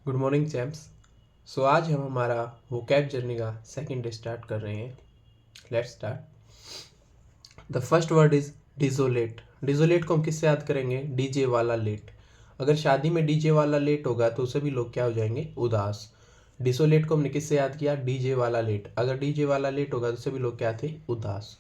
Good morning champs. सो आज हम हमारा वोकैब जर्नी का सेकंड डे स्टार्ट कर रहे हैं। Let's start. The first word is desolate. Desolate को हम किससे याद करेंगे? डीजे वाला लेट। अगर शादी में डीजे वाला लेट होगा तो सभी लोग क्या हो जाएंगे? उदास। डिसोलेट को हमने किससे याद किया? डीजे वाला लेट। अगर डीजे वाला लेट होगा तो सभी लोग क्या थे? उदास।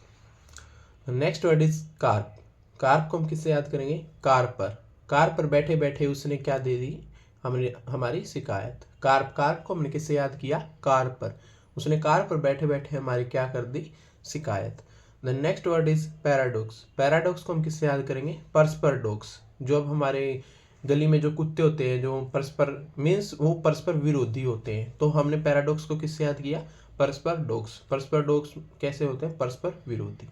Next word is carp. Carp को हम किससे याद करेंगे? कार पर। कार पर बैठे बैठे उसने क्या दे दी? हमने हमारी शिकायत। कार्प कार्प को हमने किससे याद किया? कार पर। उसने कार पर बैठे बैठे हमारी क्या कर दी? शिकायत। The next word is paradox. Paradox को हम किससे याद करेंगे? परस्पर डॉक्स। जो अब हमारे गली में जो कुत्ते होते हैं जो परस्पर मीन्स वो परस्पर विरोधी होते हैं, तो हमने पैराडॉक्स को किससे याद किया? परस्पर डॉग्स। परस्पर डॉग्स कैसे होते हैं? परस्पर विरोधी।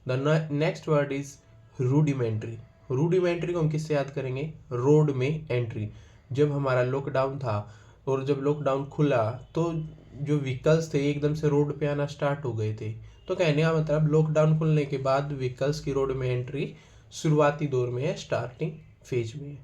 The next word is rudimentary. Rudimentary को हम किससे याद करेंगे? रोड में एंट्री। जब हमारा लॉकडाउन था और जब लॉकडाउन खुला तो जो व्हीकल्स थे एकदम से रोड पे आना स्टार्ट हो गए थे, तो कहने का मतलब लॉकडाउन खुलने के बाद व्हीकल्स की रोड में एंट्री शुरुआती दौर में है, स्टार्टिंग फेज में है।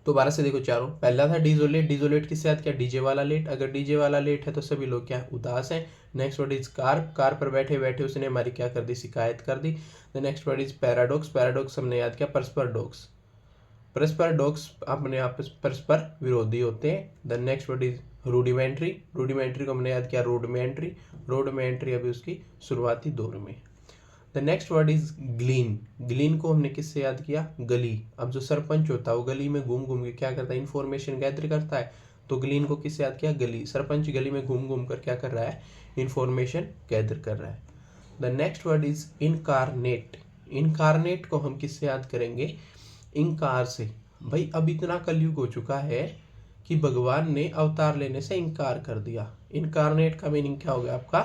दोबारा से देखो चारों। पहला था डिजोलेट। डिजोलेट किससे याद किया? डीजे वाला लेट। अगर डीजे वाला लेट है तो सभी लोग क्या? उदास हैं। Next word is carp. Car पर बैठे बैठे उसने हमारी क्या कर दी? शिकायत कर दी। The next word is paradox. Paradox हमने याद किया परस्पर डॉग्स। परस्पर डॉग्स अपने आपस परस्पर विरोधी होते हैं। The next word is rudimentary. Rudimentary को हमने याद किया रोड में एंट्री। रोड में एंट्री अभी उसकी शुरुआती दौर में। The next word is glean. Glean को हमने किससे याद किया? गली। अब जो सरपंच होता है वो गली में घूम घूम के क्या करता है? इंफॉर्मेशन गैदर करता है। तो ग्लीन को किससे याद किया? गली। सरपंच गली में घूम घूम कर क्या कर रहा है? इंफॉर्मेशन गैदर कर रहा है। The next word is incarnate. Incarnate को हम किससे याद करेंगे? इनकार से। भाई अब इतना कलयुग हो चुका है कि भगवान ने अवतार लेने से इनकार कर दिया। इनकारनेट का मीनिंग क्या हो गया आपका?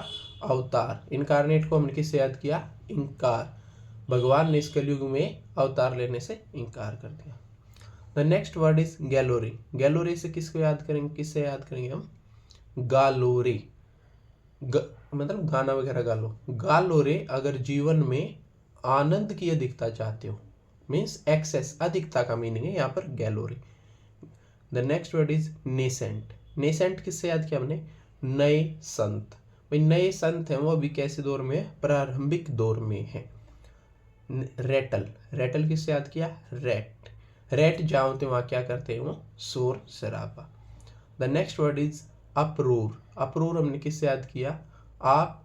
अवतार। इनकारनेट को हमने किससे याद किया? इनकार। भगवान ने इस कलयुग में अवतार लेने से इनकार कर दिया। The next word is galore. Galore से किसको याद करेंगे? किससे याद करेंगे हम? गालोरे। मतलब गाना वगैरह गा लो। गालोरे अगर जीवन में आनंद की अधिकता चाहते हो, मीन्स एक्सेस, अधिकता का मीनिंग है यहाँ पर galore. The next word is nascent. Nascent किससे याद किया हमने? नए संत। भाई नए संत हैं वो अभी कैसे दौर में है? प्रारंभिक दौर में है। रेटल। रेटल किससे याद किया? रैट। रैट जहाँ होते वहाँ क्या करते हैं? वो शोर शराबा। The next word is अप्रोर। अप्रोर हमने किससे याद किया? आप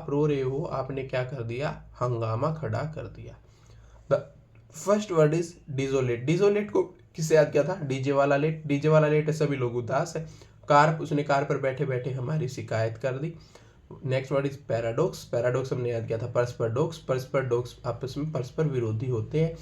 रो रहे हो, आपने क्या कर दिया? हंगामा खड़ा कर दिया। The first word is desolate. Desolate को किससे याद किया था? डीजे वाला लेट। डीजे वाला लेट है, सभी लोग उदास है। कार, उसने कार पर बैठे बैठे हमारी शिकायत कर दी। Next word is paradox. Paradox हमने याद किया था परस्पर डॉक्स। परस्पर डॉक्स आपस में परस्पर विरोधी होते हैं।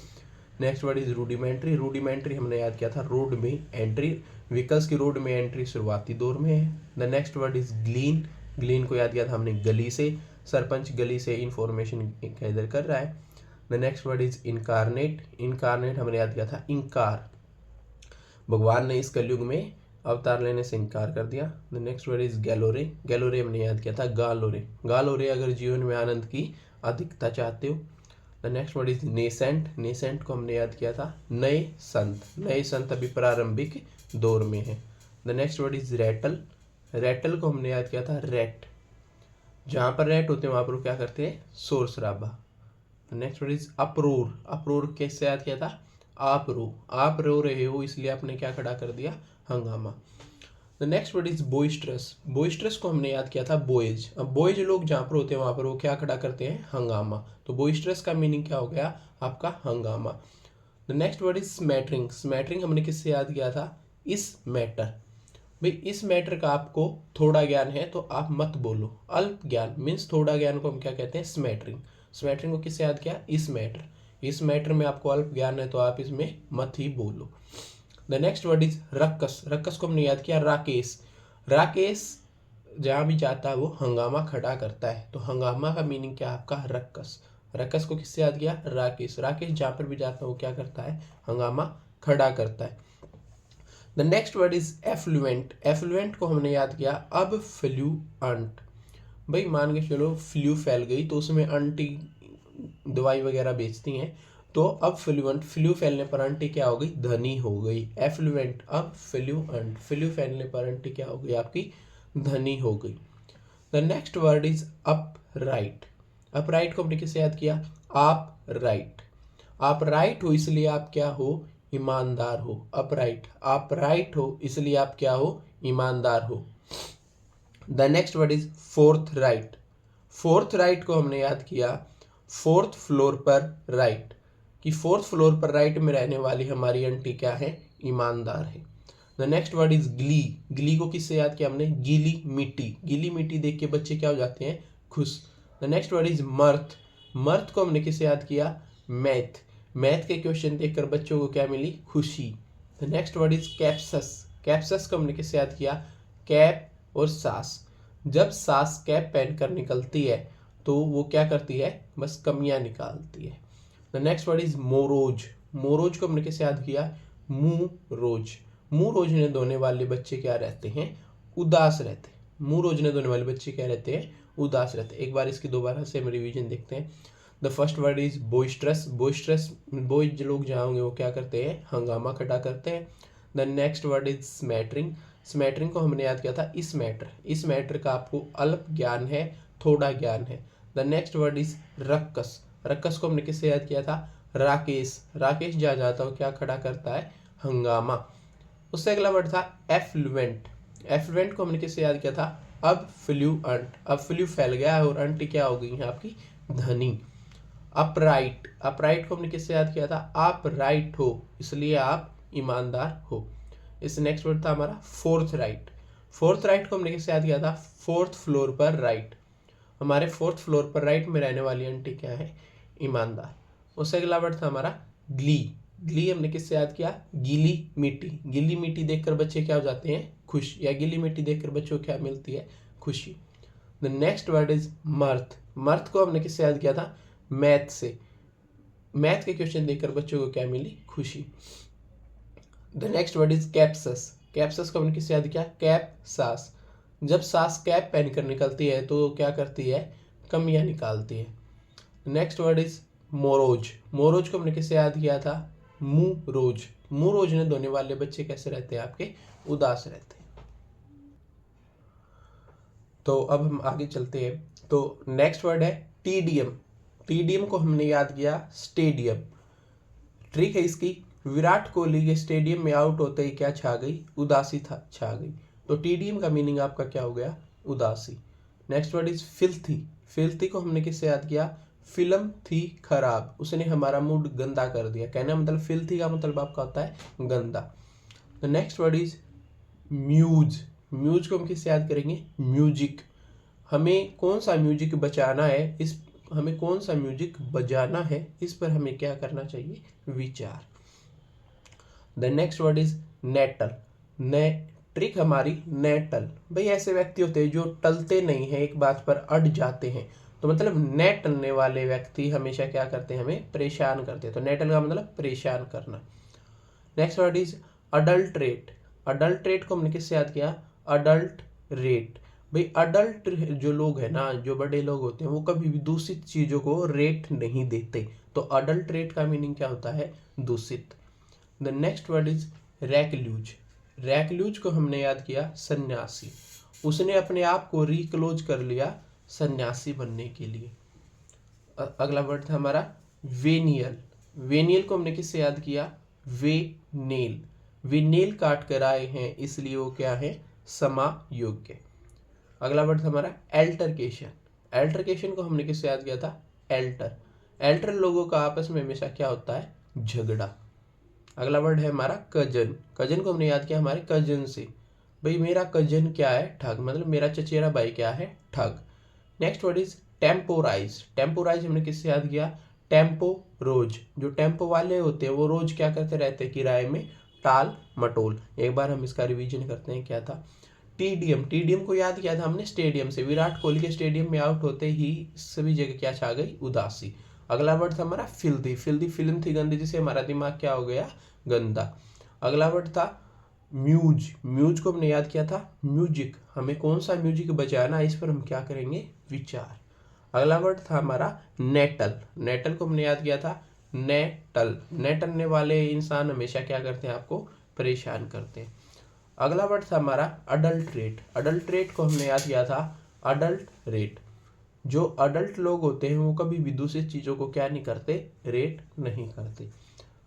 Next word is rudimentary. Rudimentary हमने याद किया था रोड में एंट्री। व्हीकल्स की रोड में एंट्री शुरुआती दौर में है। The next word is glean. Glean को याद किया था हमने गली से। सरपंच गली से इंफॉर्मेशन गैदर कर रहा है। The next word is incarnate. Incarnate हमने याद किया था इनकार। भगवान ने इस कलयुग में अवतार लेने से इनकार कर दिया। The next word is galore. Galore हमने याद किया था गालोरे। गालोरे अगर जीवन में आनंद की अधिकता चाहते हो। The next word is nascent. Nascent को हमने याद किया था नए संत। नए संत अभी प्रारंभिक दौर में है। The next word is rattle. Rattle को हमने याद किया था रैट। जहाँ पर रैट होते हैं वहाँ पर क्या करते हैं? शोर शराबा। Next word is अप्रोर। अप्रोर कैसे याद किया था? आप रो रहे हो इसलिए आपने क्या खड़ा कर दिया? हंगामा। The next word is boisterous. Boisterous को हमने याद किया था बॉयज। अब बॉयज लोग जहाँ पर होते हैं वहाँ पर वो क्या खड़ा करते हैं? हंगामा। तो बोइस्ट्रस का मीनिंग क्या हो गया आपका? हंगामा। The next word is smattering. Smattering हमने किससे याद किया था? इस मैटर। भाई इस मैटर का आपको थोड़ा ज्ञान है तो आप मत बोलो। अल्प ज्ञान मीन्स थोड़ा ज्ञान को हम क्या कहते हैं? स्मैटरिंग। स्मैटरिंग को किससे याद किया? इस मैटर। इस मैटर में आपको अल्प ज्ञान है तो आप इसमें मत ही बोलो। The next word is ruckus. Ruckus को हमने याद किया राकेश। राकेश जहाँ भी जाता है वो हंगामा खड़ा करता है, तो हंगामा का मीनिंग क्या आपका? रक्कस। रक्कस को किससे याद किया? राकेश। राकेश जहाँ पर भी जाता है वो क्या करता है? हंगामा खड़ा करता है। The next word is affluent. Affluent को हमने याद किया अब फ्लूएंट। भाई मान के चलो फ्लू फैल गई तो उसमें आंटी दवाई वगैरह बेचती हैं, तो अब फ्लुएंट, फ्लू फैलने पर आंटी क्या हो गई, धनी हो गई। एफ्लुएंट, अब फ्लुएंट, फ्लू फैलने पर आंटी क्या हो गई आपकी, धनी हो गई। The next word is upright. Upright को हमने किससे याद किया, आप राइट। आप राइट हो इसलिए आप क्या हो, ईमानदार हो। अपराइट, आप राइट हो इसलिए आप क्या हो, ईमानदार हो। The next word is fourth right. Fourth right को हमने याद किया फोर्थ फ्लोर पर राइट, कि फोर्थ फ्लोर पर राइट में रहने वाली हमारी आंटी क्या है, ईमानदार है। The next word is Glee. Glee को किससे याद किया हमने, गीली मिट्टी। गीली मिट्टी देख के बच्चे क्या हो जाते हैं, खुश। The next word is मर्थ। मर्थ को हमने किससे याद किया, मैथ। मैथ के क्वेश्चन देखकर बच्चों को क्या मिली, खुशी। The next word is capacious. Capacious को हमने किससे याद किया, कैप और सास। जब सास कैप पहनकर निकलती है तो वो क्या करती है, बस कमियां निकालती है। The next word is morose. Morose को हमने किससे याद किया, मुंह रोज। मुंह रोजने धोने वाले बच्चे क्या रहते हैं, उदास रहते हैं। मुंह रोजने धोने वाले बच्चे क्या रहते हैं, उदास रहते हैं। एक बार इसकी दोबारा से हम रिवीजन देखते हैं। The first word is boisterous. Boisterous, boys लोग जहाँ होंगे वो क्या करते हैं, हंगामा खड़ा करते हैं। The next word is smattering. Smattering को हमने याद किया था इस मैटर। इस मैटर का आपको अल्प ज्ञान है, थोड़ा ज्ञान है। The next word is ruckus. Ruckus को हमने किससे याद किया था, राकेश। राकेश जहाँ जाता हो क्या खड़ा करता है, हंगामा। उससे अगला वर्ड था एफ्लुएंट। एफ्लुएंट को हमने किससे याद किया था, अब फ्लुएंट। अब फ्लू फैल गया और आंटी क्या हो गई है आपकी, धनी। अपराइट। अपराइट को हमने किससे याद किया था, आप राइट हो इसलिए आप ईमानदार हो। इस नेक्स्ट वर्ड था हमारा फोर्थ राइट। फोर्थ राइट को हमने किससे याद किया था, फोर्थ फ्लोर पर राइट। हमारे फोर्थ फ्लोर पर राइट में रहने वाली आंटी क्या है, ईमानदार। उससे अगला वर्ड था हमारा ग्ली। ग्ली हमने किससे याद किया, गीली मिट्टी। गीली मिट्टी देखकर बच्चे क्या हो जाते हैं, खुश, या गीली मिट्टी देखकर बच्चों को क्या मिलती है, खुशी। The next word is मर्थ। मर्थ को हमने किससे याद किया था, मैथ से। मैथ के क्वेश्चन देखकर बच्चों को क्या मिली, खुशी। The next word is capacious. Capacious को हमने किससे याद किया, कैप सास। जब सास कैप पहनकर निकलती है तो क्या करती है, कमियां निकालती है। Next word is morose. Morose को हमने किससे याद किया था, मुंह रोज। मुंह रोज ने धोने वाले बच्चे कैसे रहते हैं आपके, उदास रहते हैं। तो अब हम आगे चलते हैं। तो नेक्स्ट वर्ड है टीडियम। टीडियम को हमने याद किया स्टेडियम। ट्रिक है इसकी, विराट कोहली के स्टेडियम में आउट होते ही क्या छा गई, उदासी था छा गई। तो टीडीएम का मीनिंग आपका क्या हो गया, उदासी। Next word is filthy. Filthy को हमने किससे याद किया, फिल्म थी खराब, उसने हमारा मूड गंदा कर दिया। कहना मतलब फिल्थी का मतलब आपका होता है गंदा। The next word is muse. Muse को हम किससे याद करेंगे, म्यूजिक। हमें कौन सा म्यूजिक बचाना है, हमें कौन सा म्यूजिक बजाना है, इस पर हमें क्या करना चाहिए, विचार। The next word is natal. Trick हमारी नेटल। भाई ऐसे व्यक्ति होते हैं जो टलते नहीं हैं, एक बात पर अड़ जाते हैं। तो मतलब न टलने वाले व्यक्ति हमेशा क्या करते हैं, हमें परेशान करते हैं। तो नेटल का मतलब परेशान करना। Next word is adulterate. Adulterate को हमने किससे याद किया, अडल्ट रेट। भाई अडल्ट जो लोग हैं ना, जो बड़े लोग होते हैं, वो कभी भी दूषित चीजों को रेट नहीं देते। तो अडल्ट्रेट का मीनिंग क्या होता है, दूषित। The next word is recluse. Recluse को हमने याद किया सन्यासी। उसने अपने आप को रिक्लोज कर लिया सन्यासी बनने के लिए। अगला वर्ड था हमारा वेनियल। वेनियल को हमने किससे याद किया, वे नेल। वे नेल काट कर आए हैं इसलिए वो क्या है, समा योग्य। अगला वर्ड था हमारा एल्टरकेशन। एल्टरकेशन को हमने किससे याद किया था, एल्टर। एल्टर लोगों का आपस में हमेशा क्या होता है, झगड़ा। अगला वर्ड है हमारा कजन। कजन को हमने याद किया हमारे कजन से। भाई मेरा कजन क्या है, ठग, मतलब मेरा चचेरा भाई क्या है, ठग। Next word is temporise. Temporise हमने किससे याद किया, टेम्पो रोज। जो टेम्पो वाले होते हैं वो रोज क्या करते रहते हैं, किराए में टाल मटोल। एक बार हम इसका रिवीजन करते हैं, क्या था, टीडीएम। टीडीएम को याद किया था हमने स्टेडियम से। विराट कोहली के स्टेडियम में आउट होते ही सभी जगह क्या छा गई, उदासी। अगला वर्ड था हमारा फिल्दी। फिल्दी फिल्म थी गंदी, जिससे हमारा दिमाग क्या हो गया, गंदा। अगला वर्ड था म्यूज। म्यूज को हमने याद किया था म्यूजिक। हमें कौन सा म्यूजिक बजाना है, इस पर हम क्या करेंगे, विचार। अगला वर्ड था हमारा नेटल। नेटल को हमने याद किया था न टलने वाले इंसान हमेशा क्या करते हैं, आपको परेशान करते हैं। अगला वर्ड था हमारा अडल्ट्रेट। अडल्ट्रेट को हमने याद किया था अडल्ट रेट। जो अडल्ट लोग होते हैं वो कभी भी दूसरी चीज़ों को क्या नहीं करते, रेट नहीं करते।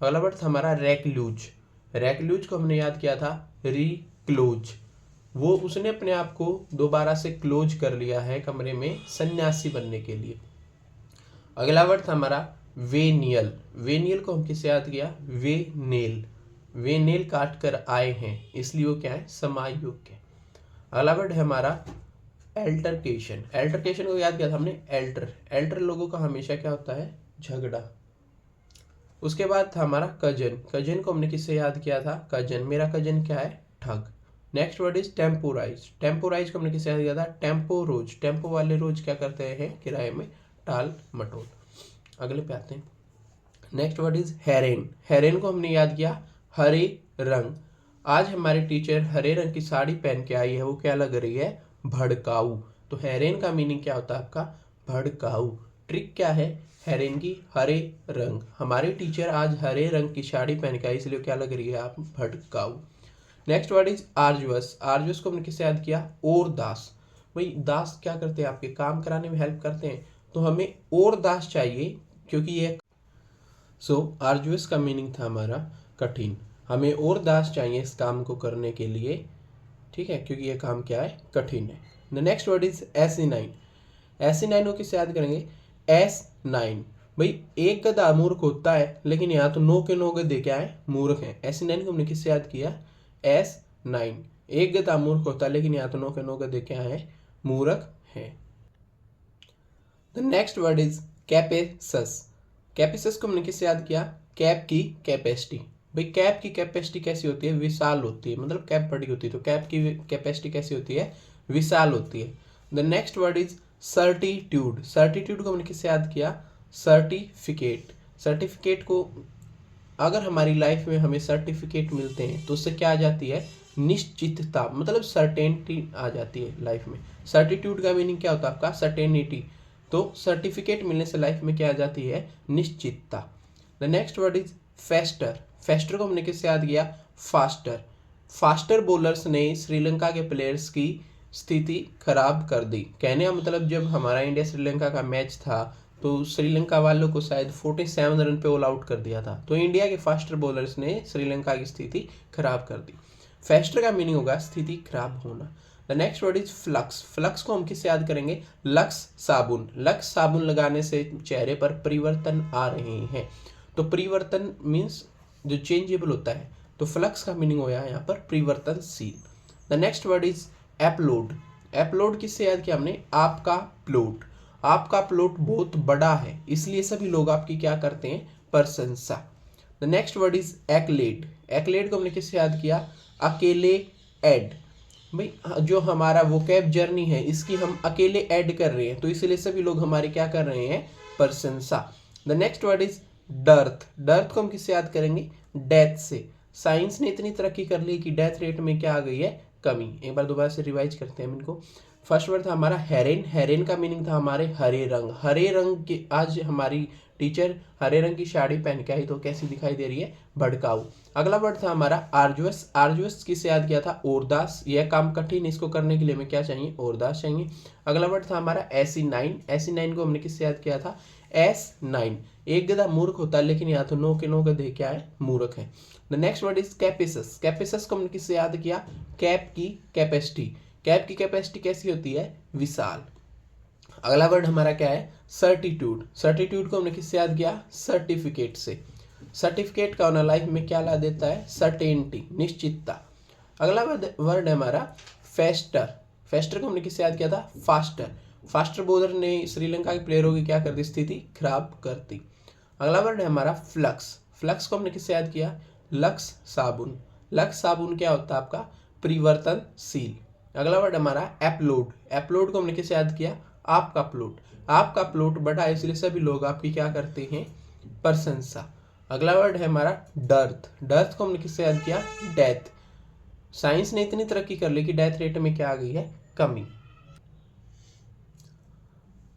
अगला वर्ड था हमारा रेक्लूज। रेक्लूज को हमने याद किया था रिक्लोज। वो उसने अपने आप को दोबारा से क्लोज कर लिया है कमरे में सन्यासी बनने के लिए। अगला वर्ड था हमारा वेनियल। वेनियल को हम किससे याद किया, वेनेल। वेनेल काट कर आए हैं इसलिए वो क्या है, समायोग्य है। अगला वर्ड है हमारा एल्टरकेशन। एल्टरकेशन को याद किया था हमने एल्टर। एल्टर लोगों का हमेशा क्या होता है, झगड़ा। उसके बाद था हमारा कजन। कजन को हमने किससे याद किया था, कजन। मेरा कजन क्या है, ठग। Next word is temporise. Temporise को हमने किससे याद किया था, टेम्पो रोज। टेम्पो वाले रोज क्या करते हैं, किराए में टाल मटोल। अगले पे आते हैं। Next word is harangue. Harangue को हमने याद किया हरे रंग। आज हमारे टीचर हरे रंग की साड़ी पहन के आई है, वो क्या लग रही है, भड़काऊ। तो हेरेन का मीनिंग क्या होता है आपका, भड़काऊ। ट्रिक क्या है, हेरेन की हरे रंग। हमारे टीचर आज हरे रंग की साड़ी पहन के आई इसलिए क्या लग रही है, आप भड़काऊ। Next word is arduous. Arduous को हमने किससे याद किया, और दास। भाई दास क्या करते हैं, आपके काम कराने में हेल्प करते हैं, तो हमें और दास चाहिए क्योंकि ये आर्जुअस का मीनिंग था हमारा कठिन। हमें और दास चाहिए इस काम को करने के लिए, ठीक है, क्योंकि ये काम क्या है, कठिन है। The next word is asinine. Asinine को किससे याद करेंगे, S9। भाई एक गधा मूर्ख होता है लेकिन यहाँ तो 9 के 9 गधे क्या है, मूर्ख हैं। एसिनाइन को हमने किससे याद किया, S9। एक गधा मूर्ख होता है लेकिन यहाँ तो 9 के 9 गधे क्या है, मूर्ख हैं। The next word is capacious. Capacious को हमने किससे याद किया, कैप की कैपेसिटी। भाई कैप की कैपेसिटी कैसी होती है, विशाल होती है, मतलब कैप बड़ी होती है, तो कैप की कैपेसिटी कैसी होती है, विशाल होती है। The next word is certitude. Certitude को हमने किससे याद किया, सर्टिफिकेट। सर्टिफिकेट को अगर हमारी लाइफ में हमें सर्टिफिकेट मिलते हैं तो उससे क्या आ जाती है, निश्चितता, मतलब सर्टेनिटी आ जाती है लाइफ में। सर्टिट्यूड का मीनिंग क्या होता है आपका, सर्टेनिटी। तो सर्टिफिकेट मिलने से लाइफ में क्या आ जाती है, निश्चितता। The next word is fester. Fester को हमने किससे याद किया, फास्टर। फास्टर बॉलर्स ने श्रीलंका के प्लेयर्स की स्थिति खराब कर दी। कहने का मतलब जब हमारा इंडिया श्रीलंका का मैच था तो श्रीलंका वालों को शायद 47 रन पे ऑल आउट कर दिया था, तो इंडिया के फास्टर बॉलर्स ने श्रीलंका की स्थिति खराब कर दी। फेस्टर का मीनिंग होगा स्थिति खराब होना। The next word is flux. Flux को हम किससे याद करेंगे, लक्स साबुन। लक्स साबुन लगाने से चेहरे पर परिवर्तन आ रहे हैं। तो परिवर्तन मीन्स जो चेंजेबल होता है, तो फ्लक्स का मीनिंग होया यहाँ पर परिवर्तनशील। The next word is upload. Upload किससे याद किया हमने, आपका प्लॉट। आपका प्लॉट बहुत बड़ा है इसलिए सभी लोग आपकी क्या करते हैं, प्रशंसा। The next word is accolade. Accolade को हमने किससे याद किया, अकेले ऐड। भाई जो हमारा वोकैब जर्नी है इसकी हम अकेले ऐड कर रहे हैं तो इसलिए सभी लोग हमारे क्या कर रहे हैं, प्रशंसा। The next word is dearth. Dearth को हम किससे याद करेंगे, डेथ से। साइंस ने इतनी तरक्की कर ली कि डेथ रेट में क्या आ गई है, कमी। एक बार दोबारा से रिवाइज करते हैं हम इनको। फर्स्ट वर्ड था हमारा हेरेन। हेरेन का मीनिंग था हमारे हरे रंग। हरे रंग के आज हमारी टीचर हरे रंग की साड़ी पहन के आई तो कैसी दिखाई दे रही है, भड़काऊ। अगला वर्ड था हमारा आर्जुअस। आर्जुअस किससे याद किया था, ओरदास। यह काम कठिन, इसको करने के लिए हमें क्या चाहिए, ओरदास चाहिए। अगला वर्ड था हमारा एसिनाइन। एसिनाइन को हमने किससे याद किया था, S9। एक गधा मूर्ख होता है लेकिन यहाँ तो 9 के 9 गधे क्या है, मूर्ख है। The next word is capacious. Capacious को हमने किससे याद किया, कैप की कैपेसिटी। कैप की कैपेसिटी कैसी होती है, विशाल। अगला वर्ड हमारा क्या है, सर्टिट्यूड। सर्टिट्यूड को हमने किससे याद किया, सर्टिफिकेट से। सर्टिफिकेट का होना लाइफ में क्या ला देता है, सर्टेनिटी, निश्चितता। अगला वर्ड है हमारा फेस्टर। फेस्टर को हमने किससे याद किया था, फास्टर। फास्टर बॉलर ने श्रीलंका के प्लेयरों की क्या कर दी, स्थिति खराब कर दी। अगला वर्ड है हमारा फ्लक्स। फ्लक्स को हमने किससे याद किया, लक्स साबुन। लक्स साबुन क्या होता है आपका, परिवर्तनशील। अगला वर्ड हमारा अपलोड। अपलोड को हमने किससे याद किया, आपका प्लॉट। आपका प्लॉट बड़ा है इसलिए सभी लोग आपकी क्या करते हैं, प्रशंसा। अगला वर्ड है हमारा डर्थ। डर्थ को हमने किससे याद किया, डेथ। साइंस ने इतनी तरक्की कर ली कि डेथ रेट में क्या आ गई है, कमी।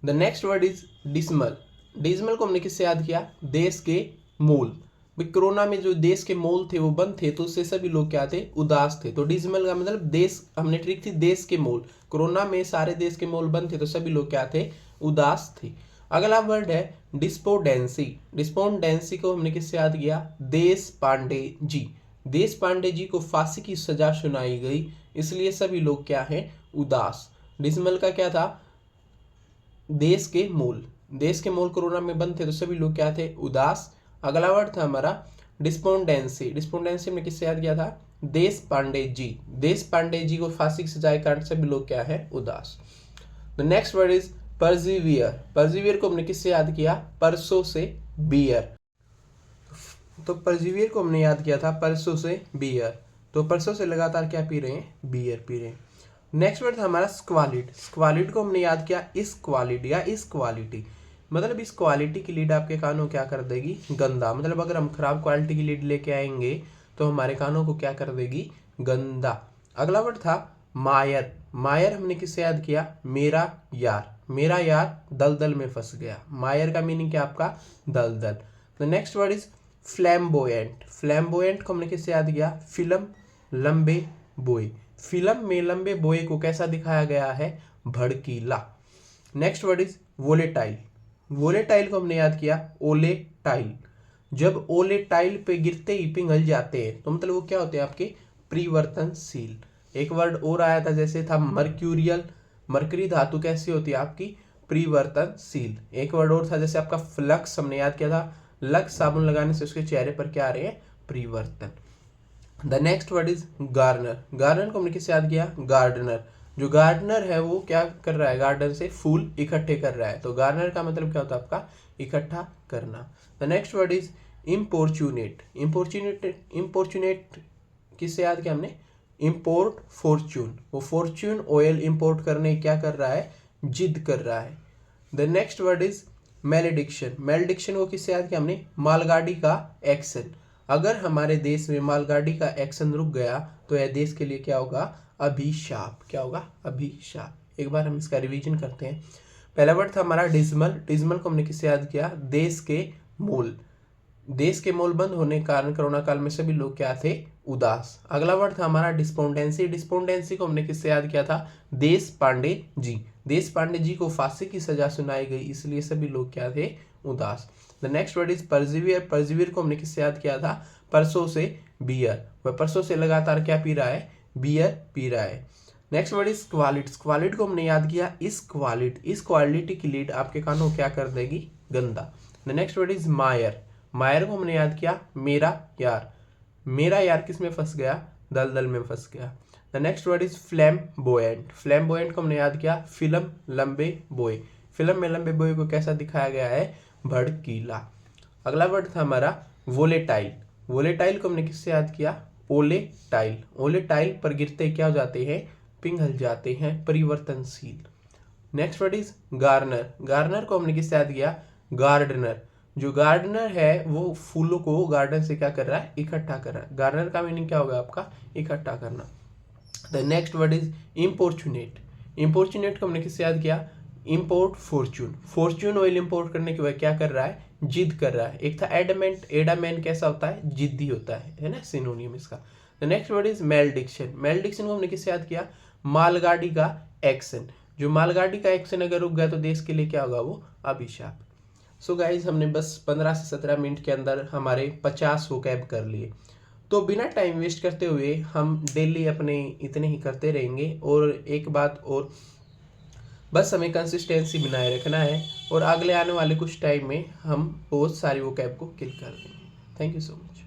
The next word is dismal. Dismal को हमने किससे याद किया, देश के मोल। भाई कोरोना में जो देश के मोल थे वो बंद थे, तो उससे सभी लोग क्या थे, उदास थे। तो डिसमल का मतलब देश, हमने ट्रिक थी देश के मोल। कोरोना में सारे देश के मोल बंद थे तो सभी लोग क्या थे, उदास थे। अगला वर्ड है डिस्पोडेंसी। डिस्पोडेंसी को हमने किससे याद किया, देश पांडे जी। देश पांडे जी को फांसी की सजा सुनाई गई, इसलिए सभी लोग क्या हैं, उदास। डिसमल का क्या था, देश के मूल। देश के मूल कोरोना में बंद थे तो सभी लोग क्या थे, उदास। अगला वर्ड था हमारा डिस्पोंडेंसी। डिस्पोंडेंसी में किससे याद किया था, देश पांडे जी। देश पांडे जी को फांसी की सजा के कारण सभी लोग क्या है, उदास। द नेक्स्ट वर्ड इज परजीवियर। परजीवियर को हमने किससे याद किया, परसों से बियर। तो परजीवियर को हमने याद किया था परसों से बियर। तो परसों से लगातार क्या पी रहे हैं, बियर पी रहे हैं। नेक्स्ट वर्ड था हमारा स्क्वालिड। स्क्वालिड को हमने याद किया इस क्वालिटी या इस क्वालिटी। मतलब इस क्वालिटी की लीड आपके कानों क्या कर देगी, गंदा। मतलब अगर हम खराब क्वालिटी की लीड लेके आएंगे तो हमारे कानों को क्या कर देगी, गंदा। अगला वर्ड था मायर। मायर हमने किससे याद किया, मेरा यार। मेरा यार दलदल में फंस गया। मायर का मीनिंग क्या आपका, दलदल। The next word is flamboyant. Flamboyant को हमने किससे याद किया, फिल्म लंबे बोए। फिल्म में लंबे बोए को कैसा दिखाया गया है, भड़कीला। Next word is volatile. Volatile को हमने याद किया ओले टाइल। जब ओले टाइल पे गिरते ही पिघल जाते हैं तो मतलब वो क्या होते हैं आपके, परिवर्तनशील। एक वर्ड और आया था जैसे था मर्क्यूरियल। मरकरी धातु कैसी होती है आपकी, परिवर्तनशील। एक वर्ड और था जैसे आपका फ्लक्स, हमने याद किया था लक्स साबुन लगाने से उसके चेहरे पर क्या आ रहे हैं, परिवर्तन। The next word is gardener. Gardener को हमने किससे याद किया, गार्डनर। जो गार्डनर है वो क्या कर रहा है, गार्डन से फूल इकट्ठे कर रहा है। तो गार्डनर का मतलब क्या होता है आपका, इकट्ठा करना। The next word is importunate. Importunate किससे याद किया हमने, इम्पोर्ट फॉर्च्यून। वो फॉर्च्यून ऑयल इंपोर्ट करने क्या कर रहा है, जिद कर रहा है। The next word is malediction. Malediction को किससे याद किया हमने, मालगाड़ी का एक्शन। अगर हमारे देश में मालगाड़ी का एक्शन रुक गया तो यह देश के लिए क्या होगा, अभिशाप। क्या होगा, अभिशाप। एक बार हम इसका रिवीजन करते हैं। पहला वर्ड था हमारा डिसमल। डिसमल को हमने किससे याद किया, देश के मूल। देश के मूल बंद होने के कारण कोरोना काल में सभी लोग क्या थे, उदास। अगला वर्ड था हमारा डिस्पोंडेंसी। डिस्पोंडेंसी को हमने किससे याद किया था, देश पांडे जी। देश पांडे जी को फांसी की सजा सुनाई गई, इसलिए सभी लोग क्या थे, उदास। द नेक्स्ट वर्ड इज परजीवियर। परजीवियर को हमने किससे याद किया था, परसों से बियर। वह परसों से लगातार क्या पी रहा है, बियर पी रहा है। Next word is squalid. Squalid को हमने याद किया इस क्वालिटी। इस क्वालिटी की लीड आपके कानों क्या कर देगी, गंदा। द नेक्स्ट वर्ड इज मायर। मायर को हमने याद किया मेरा यार। मेरा यार किस में फंस गया, दलदल में फंस गया। The next word is flamboyant. Flamboyant को हमने याद किया फिल्म लंबे बोए। फिल्म में लंबे बोए को कैसा दिखाया गया है, भड़कीला। अगला वर्ड था हमारा वोलेटाइल। वोलेटाइल को हमने किससे याद किया, ओले टाइल। ओले टाइल पर गिरते क्या हो जाते हैं, पिघल जाते हैं, परिवर्तनशील। Next word is Garner. Garner को हमने किससे याद किया, गार्डनर। जो गार्डनर है वो फूलों को गार्डन से क्या कर रहा है, इकट्ठा कर रहा है। गार्डनर का मीनिंग क्या होगा आपका, इकट्ठा करना। The next word is importunate. Importunate को हमने किससे याद किया, import fortune. Fortune oil import करने के बाद क्या कर रहा है, जिद कर रहा है। एक था एडामेंट। एडामेंट कैसा होता है, जिद्दी होता है ना, सिनोनियम इसका। The next word is malediction. Malediction को हमने किससे याद किया, मालगाड़ी का एक्शन। जो मालगाड़ी का एक्शन अगर रुक गया तो देश के लिए क्या होगा, वो अभिशाप। सो गाइज हमने बस 15 से 17 मिनट के अंदर हमारे 50 वोकैब कर लिए। तो बिना टाइम वेस्ट करते हुए हम डेली अपने इतने ही करते रहेंगे। और एक बात और, बस हमें कंसिस्टेंसी बनाए रखना है और अगले आने वाले कुछ टाइम में हम बहुत सारी वोकैब को किल कर देंगे। Thank you so much.